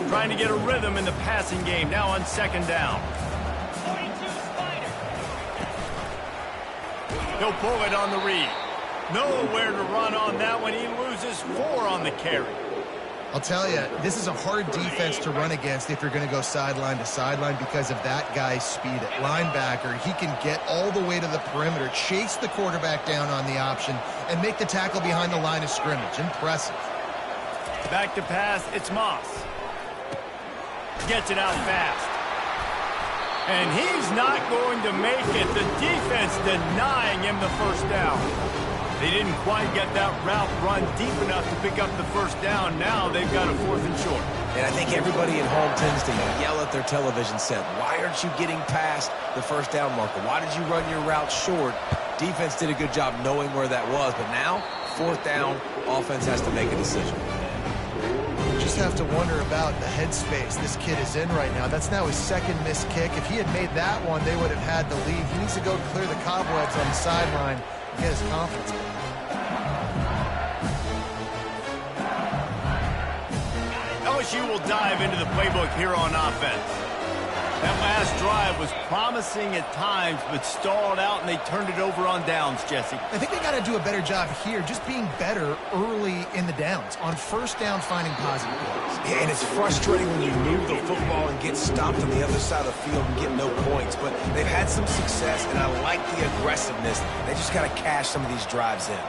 Trying to get a rhythm in the passing game, now on second down. He'll pull it on the read. Nowhere to run on that one. He loses 4 on the carry. I'll tell you, this is a hard defense to run against if you're going to go sideline to sideline because of that guy's speed at linebacker. He can get all the way to the perimeter, chase the quarterback down on the option, and make the tackle behind the line of scrimmage. Impressive. Back to pass, it's Moss. Gets it out fast. And he's not going to make it. The defense denying him the first down. They didn't quite get that route run deep enough to pick up the first down. Now they've got a 4th and short. And I think everybody at home tends to yell at their television set. Why aren't you getting past the first down marker? Why did you run your route short? Defense did a good job knowing where that was. But now, 4th down, offense has to make a decision. You just have to wonder about the headspace this kid is in right now. That's now his 2nd missed kick. If he had made that one, they would have had the lead. He needs to go clear the cobwebs on the sideline and get his confidence back. LSU will dive into the playbook here on offense. That last drive was promising at times, but stalled out, and they turned it over on downs, Jesse. I think they got to do a better job here, just being better early in the downs. On first down, finding positive plays. Yeah, and it's frustrating when you move the football and get stopped on the other side of the field and get no points. But they've had some success, and I like the aggressiveness. They just got to cash some of these drives in.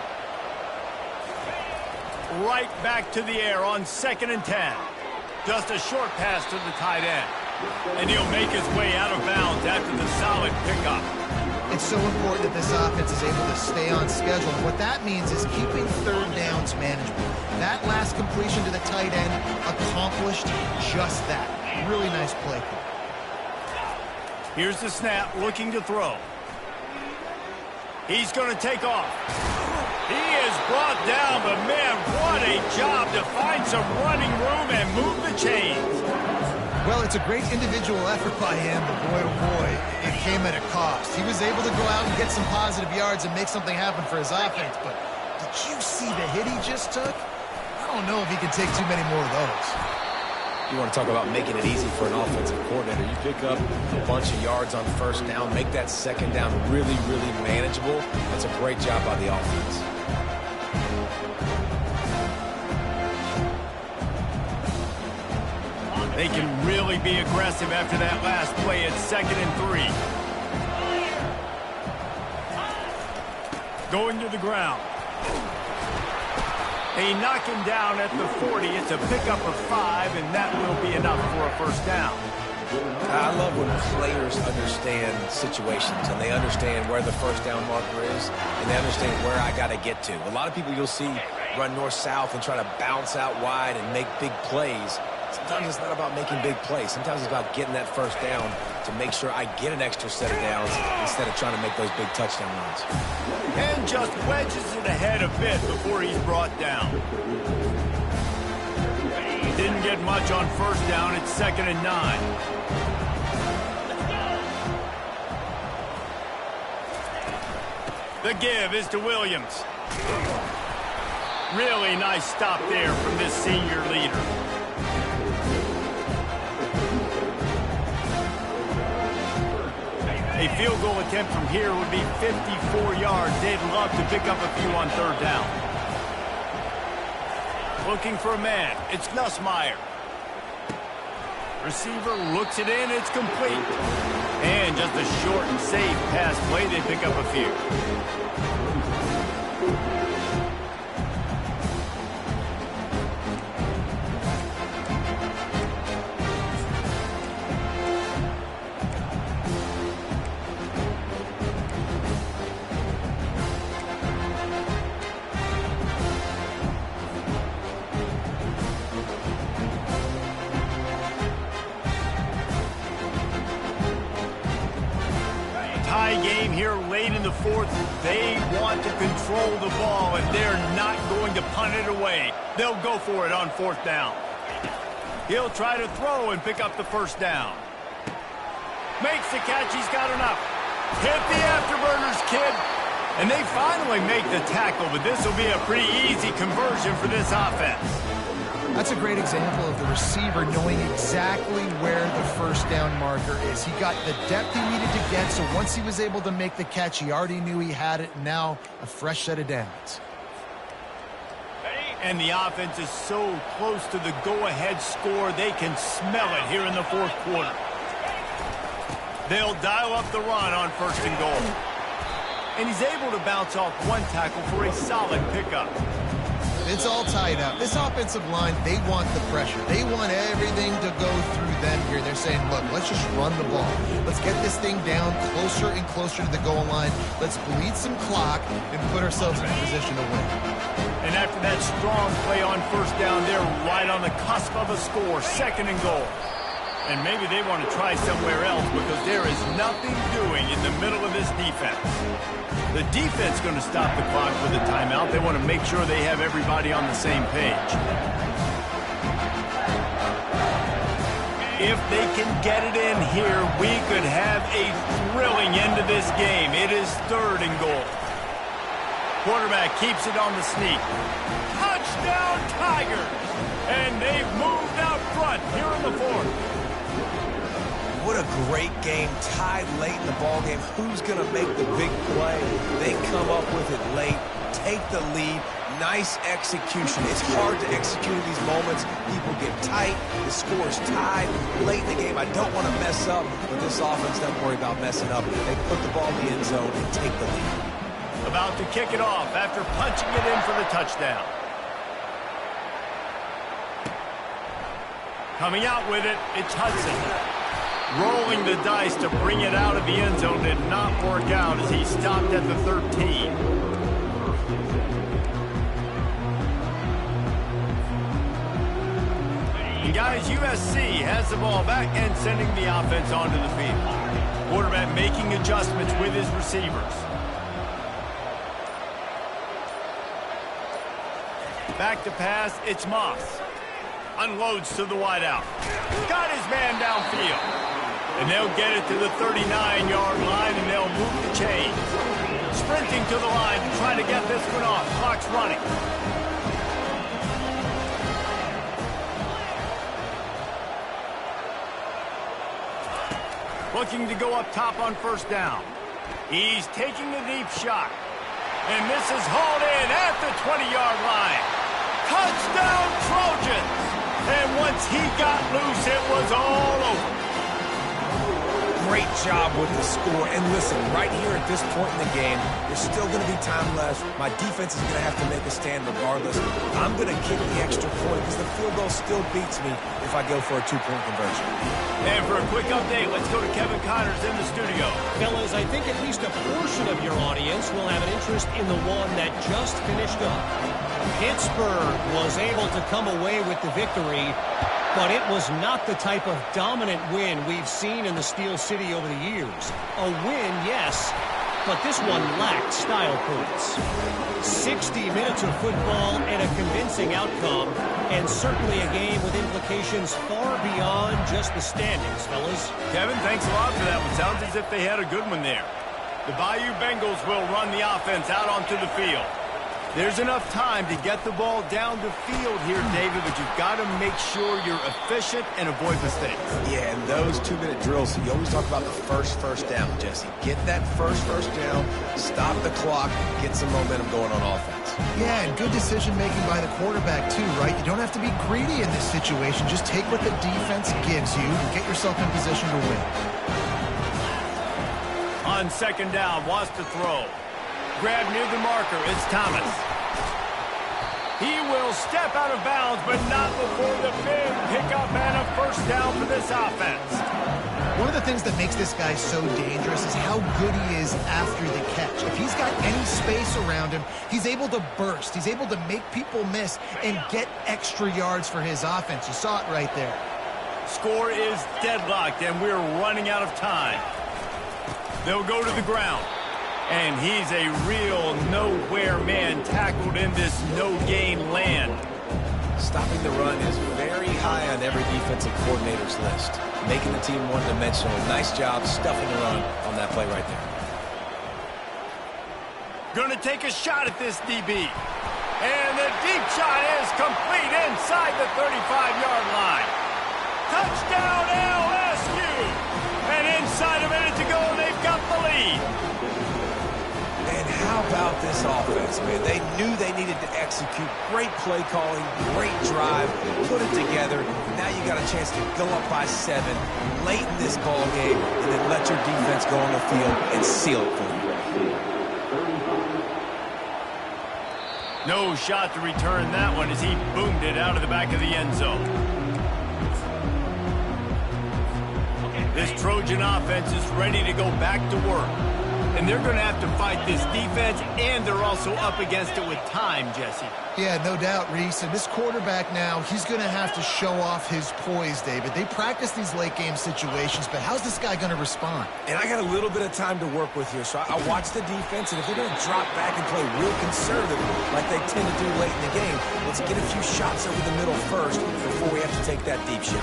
Right back to the air on 2nd and 10. Just a short pass to the tight end. And he'll make his way out of bounds after the solid pickup. It's so important that this offense is able to stay on schedule. And what that means is keeping third downs manageable. That last completion to the tight end accomplished just that. Really nice play call. Here's the snap, looking to throw. He's going to take off. He is brought down, but man, what a job to find some running room and move the chains. Well, it's a great individual effort by him, but boy, oh boy, it came at a cost. He was able to go out and get some positive yards and make something happen for his offense, but did you see the hit he just took? I don't know if he can take too many more of those. You want to talk about making it easy for an offensive coordinator. You pick up a bunch of yards on first down, make that second down really, really manageable. That's a great job by the offense. They can really be aggressive after that last play at 2nd and 3. Going to the ground. They knock him down at the 40. It's a pickup of 5, and that will be enough for a first down. I love when players understand situations and they understand where the first down marker is and they understand where I got to get to. A lot of people you'll see run north-south and try to bounce out wide and make big plays. Sometimes it's not about making big plays. Sometimes it's about getting that first down to make sure I get an extra set of downs instead of trying to make those big touchdown runs. And just wedges it ahead a bit before he's brought down. Didn't get much on first down. It's 2nd and 9. The give is to Williams. Really nice stop there from this senior leader. A field goal attempt from here would be 54 yards. They'd love to pick up a few on 3rd down. Looking for a man. It's Nussmeier. Receiver looks it in. It's complete. And just a short and safe pass play. They pick up a few. Game here late in the 4th. They want to control the ball, and they're not going to punt it away. They'll go for it on 4th down. He'll try to throw and pick up the 1st down. Makes the catch. He's got enough. Hit the afterburners, kid. And they finally make the tackle, but this will be a pretty easy conversion for this offense. That's a great example of the receiver knowing exactly where the 1st down marker is. He got the depth he needed to get, so once he was able to make the catch, he already knew he had it. Now, a fresh set of downs. And the offense is so close to the go-ahead score, they can smell it here in the 4th quarter. They'll dial up the run on 1st and goal. And he's able to bounce off one tackle for a solid pickup. It's all tied up. This offensive line, they want the pressure. They want everything to go through them here. They're saying, look, let's just run the ball. Let's get this thing down closer and closer to the goal line. Let's bleed some clock and put ourselves in a position to win. And after that strong play on 1st down, they're right on the cusp of a score, 2nd and goal. And maybe they want to try somewhere else because there is nothing doing in the middle of this defense. The defense is going to stop the clock with a timeout. They want to make sure they have everybody on the same page. If they can get it in here, we could have a thrilling end to this game. It is 3rd and goal. Quarterback keeps it on the sneak. Touchdown, Tigers! And they've moved out front here in the 4th. What a great game, tied late in the ballgame. Who's going to make the big play? They come up with it late, take the lead. Nice execution. It's hard to execute in these moments. People get tight. The score is tied late in the game. I don't want to mess up, but this offense doesn't worry about messing up. They put the ball in the end zone and take the lead. About to kick it off after punching it in for the touchdown. Coming out with it, it's Hudson. Rolling the dice to bring it out of the end zone did not work out as he stopped at the 13. And guys, USC has the ball back and sending the offense onto the field. Quarterback making adjustments with his receivers. Back to pass, it's Moss. Unloads to the wideout. Got his man downfield. And they'll get it to the 39-yard line, and they'll move the chains. Sprinting to the line to try to get this one off. Clock's running. Looking to go up top on 1st down. He's taking a deep shot. And this is hauled in at the 20-yard line. Touchdown, Trojans! And once he got loose, it was all over. Great job with the score. And listen, right here at this point in the game, there's still going to be time left. My defense is going to have to make a stand regardless. I'm going to kick the extra point because the field goal still beats me if I go for a 2-point conversion. And for a quick update, let's go to Kevin Connors in the studio. Fellas, I think at least a portion of your audience will have an interest in the one that just finished up. Pittsburgh was able to come away with the victory But it was not the type of dominant win we've seen in the Steel City over the years. A win, yes, but this one lacked style points. 60 minutes of football and a convincing outcome, and certainly a game with implications far beyond just the standings, fellas. Kevin, thanks a lot for that one. Sounds as if they had a good one there. The Bayou Bengals will run the offense out onto the field. There's enough time to get the ball down the field here, David, but you've got to make sure you're efficient and avoid mistakes. Yeah, and those 2-minute drills, you always talk about the first down, Jesse. Get that first down, stop the clock, get some momentum going on offense. Yeah, and good decision-making by the quarterback, too, right? You don't have to be greedy in this situation. Just take what the defense gives you and get yourself in position to win. On second down, wants to throw. Grab near the marker, it's Thomas. He will step out of bounds, but not before the big pickup and a first down for this offense. One of the things that makes this guy so dangerous is how good he is after the catch. If he's got any space around him, he's able to burst. He's able to make people miss and get extra yards for his offense. You saw it right there. Score is deadlocked, and we're running out of time. They'll go to the ground. And he's a real nowhere man tackled in this no-gain land. Stopping the run is very high on every defensive coordinator's list. Making the team one-dimensional. Nice job stuffing the run on that play right there. Gonna take a shot at this DB. And the deep shot is complete inside the 35-yard line. Touchdown LSU! And inside a minute to go, they've got the lead. And how about this offense, man? They knew they needed to execute. Great play calling, great drive, put it together. Now you got a chance to go up by 7 late in this ball game and then let your defense go on the field and seal it for you. No shot to return that one as he boomed it out of the back of the end zone. This Trojan offense is ready to go back to work. And they're going to have to fight this defense, and they're also up against it with time, Jesse. Yeah, no doubt, Reese. And this quarterback now, he's going to have to show off his poise, David. They practice these late-game situations, but how's this guy going to respond? And I got a little bit of time to work with here, so I watch the defense, and if they're going to drop back and play real conservative like they tend to do late in the game, let's get a few shots over the middle first before we have to take that deep shot.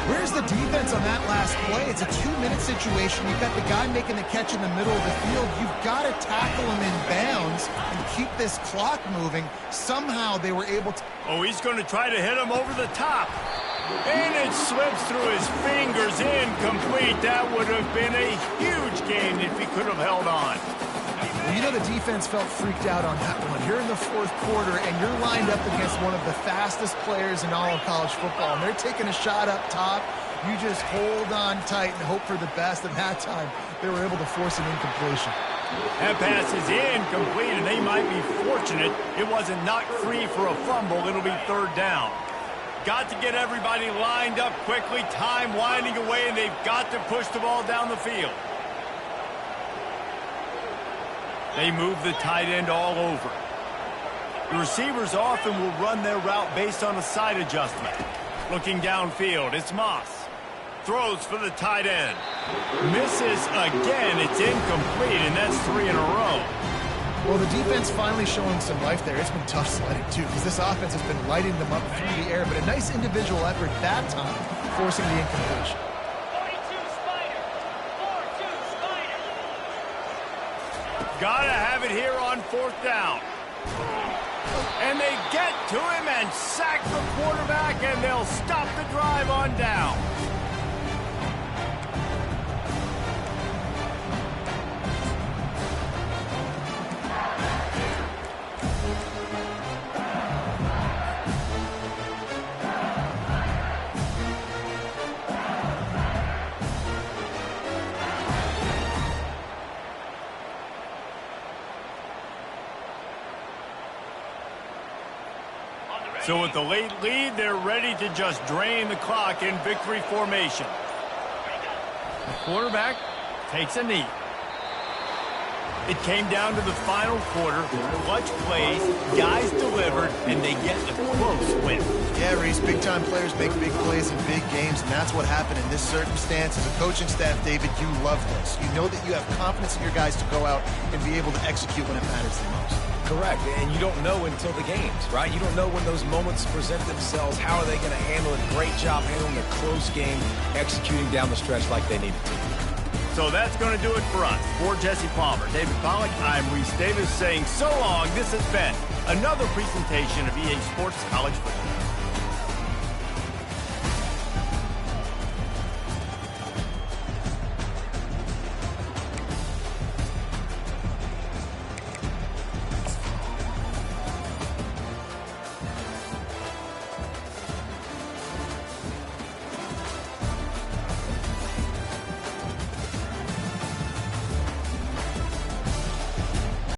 Where's the defense on that last play? It's a 2-minute situation. You've got the guy making the catch in the middle of the field. You've got to tackle him in bounds and keep this clock moving. Somehow they were able to... Oh, he's going to try to hit him over the top. And it slips through his fingers, incomplete. That would have been a huge gain if he could have held on. Well, you know the defense felt freaked out on that one. You're in the fourth quarter, and you're lined up against one of the fastest players in all of college football, and they're taking a shot up top. You just hold on tight and hope for the best, and that time they were able to force an incompletion. That pass is incomplete, and they might be fortunate it wasn't knocked free for a fumble. It'll be third down. Got to get everybody lined up quickly, time winding away, and they've got to push the ball down the field. They move the tight end all over. The receivers often will run their route based on a side adjustment. Looking downfield, it's Moss. Throws for the tight end. Misses again. It's incomplete, and that's 3 in a row. Well, the defense finally showing some life there. It's been tough sledding, too, because this offense has been lighting them up through the air, but a nice individual effort that time, forcing the incompletion. Gotta have it here on fourth down. And they get to him and sack the quarterback, and they'll stop the drive on down. So with the late lead, they're ready to just drain the clock in victory formation. The quarterback takes a knee. It came down to the final quarter, clutch plays, guys delivered, and they get a close win. Yeah, Reese, big-time players make big plays in big games, and that's what happened in this circumstance. As a coaching staff, David, you love this. You know that you have confidence in your guys to go out and be able to execute when it matters the most. Correct, and you don't know until the games, right? You don't know when those moments present themselves. How are they going to handle it? Great job handling a close game, executing down the stretch like they needed to. So that's going to do it for us. For Jesse Palmer, David Pollack, I'm Reese Davis saying so long. This has been another presentation of EA Sports College Football.